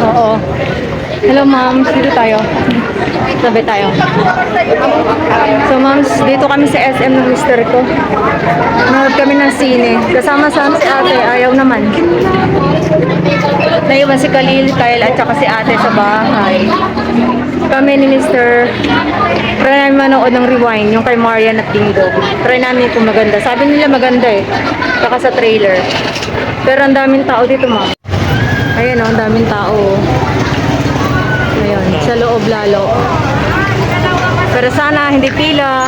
Oo. Hello, ma'am. Dito tayo. Sabi tayo. So, ma'am, dito kami sa SM ng mister ko. Nanood kami ng sine. Kasama sa si ate. Ayaw naman. Naiwan si Kyle at saka si ate sa bahay. Kami ni Mr. Try namin manood ng Rewind, yung kay Marian at Dingo. Try namin kung maganda. Sabi nila maganda eh. Saka sa trailer. Pero ang daming tao dito, ma'am. Ayan o, ang daming tao. Ayun, sa loob lalo. Pero sana hindi pila.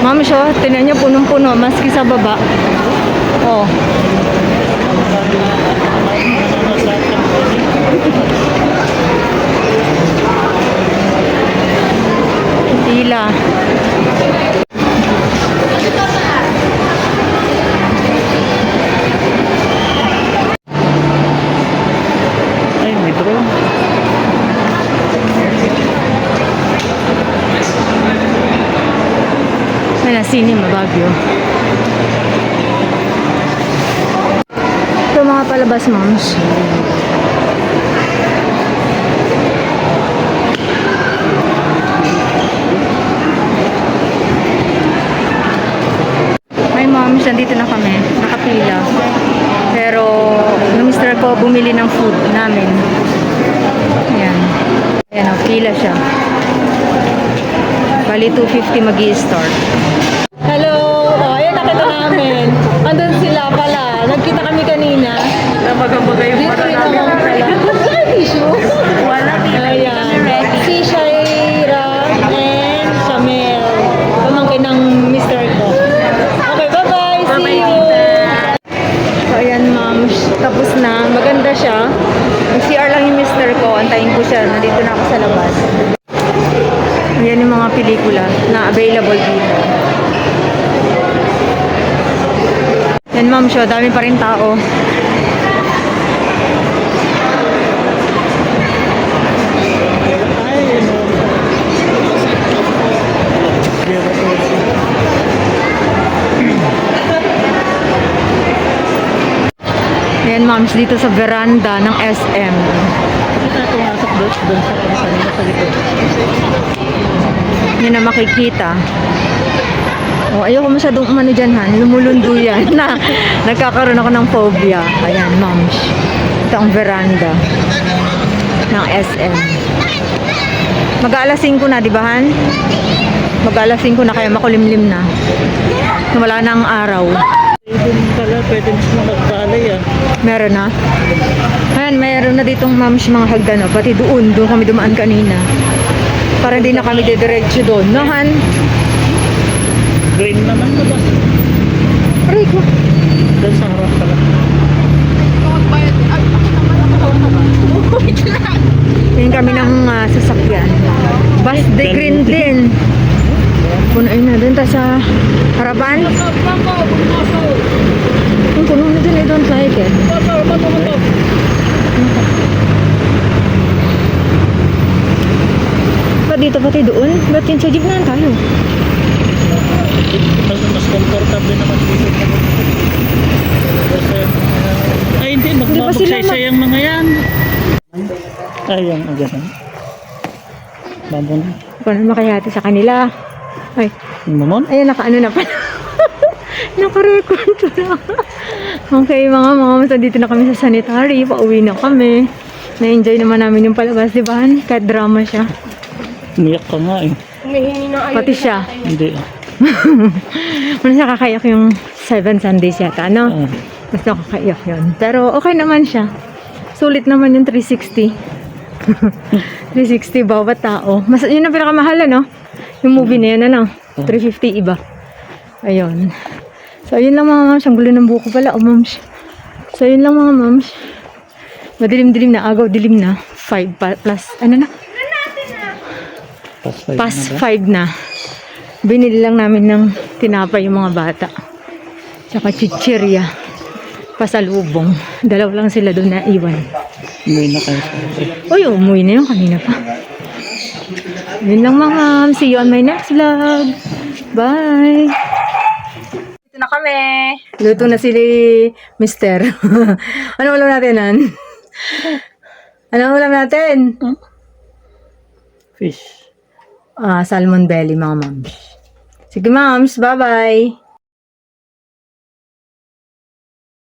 Ma'am, siya, tinan niyo punong-puno, maski sa baba. Oh. Pila. Ay, may drone. May nasinima, Baguio. Ito mga palabas, moms. Hi, moms. Nandito na kami. Nakapila. Pero, yung mister ko bumili ng food namin. Ayan. Ayan o, pila siya. Bali, 250 mag-i-start. Hello! Oh, ayan, nakita namin. Andun sila pala. Nagkita kami kanina. Namagambaga yung Dito rin naman pala. Wala tissue? Wala, Ayan. Si Shaira and Shamel. Pamangkin ng mister ko. Okay, bye-bye. See you! So, ayan, ma'am. Tapos na. Maganda siya. Mag-CR lang yung mister ko. Antayin ko siya. Nandito na ako sa labas. Ayan yung mga pelikula na available dito. Yan, ma'am, siya. Dami pa rin tao. Ayan, ma'am, dito sa veranda ng SM. Kita pumasok doon sa likod. Yan na makikita. Oh, ayoko masyadong umano dyan, han. Lumulundo yan. Nagkakaroon ako ng phobia. Ayan, moms. Ito ang veranda ng SM. Mag-aalas 5 na, di ba, han? Mag-aalas 5 na, kaya makulimlim na. Wala na ang araw. Doon pala, pwede na magbalay ah. Meron na. Ayan, mayroon na ditong moms mga hagdan. No? Pati doon kami dumaan kanina. Para hindi na kami didiretso doon. No, han? Green naman na ba? Aray ko. Doon sa harap pala. Yan kami ng sasakyan. Bus de green din. Puno na doon tayo sa harapan. Yung puno na din, I don't like it. Ba't dito pati doon? Ba't yung sa jeep na tayo? Mas comfortable naman dito. Ay, hindi. Magbabagsay yung mga yan. Ayun, agad. Babon. Paano makayati sa kanila? Ay, Mamon? ayan, naka-ano na pala. Naka-record na. Okay, mga moms, dito na kami sa sanitary. Pauwi na kami. Na-enjoy naman namin yung palabas, di ba? Kahit drama siya. Umiyak ka nga eh. Pati siya. Hindi. Mas nakakaiyak yung 7 Sundays yata, no? Mas nakakaiyak yun. Pero okay naman siya. Sulit naman yung 360. 360 bawat tao. Mas, yun ang pinakamahal, no? Yung movie na yun, ano? 350 iba. Ayun. So, yun lang mga moms. Ang gulo ng buko pala, oh, moms. So, yun lang mga moms. Madilim-dilim na. Agaw, dilim na. 5 plus, ano na? Past 5 na. Binili lang namin ng tinapay yung mga bata. Tsaka chichirya. Pasalubong. Dalaw lang sila doon na iwan. Umuwi na kayo. Uy, umuwi na yun kanina pa. Yun lang mga. See you on my next vlog. Bye! Ito na kami. Luto na si Mister. Ano ulam natin, Nan? Ano ulam natin? Fish. Salmon belly, mga moms. Sige, moms. Bye-bye.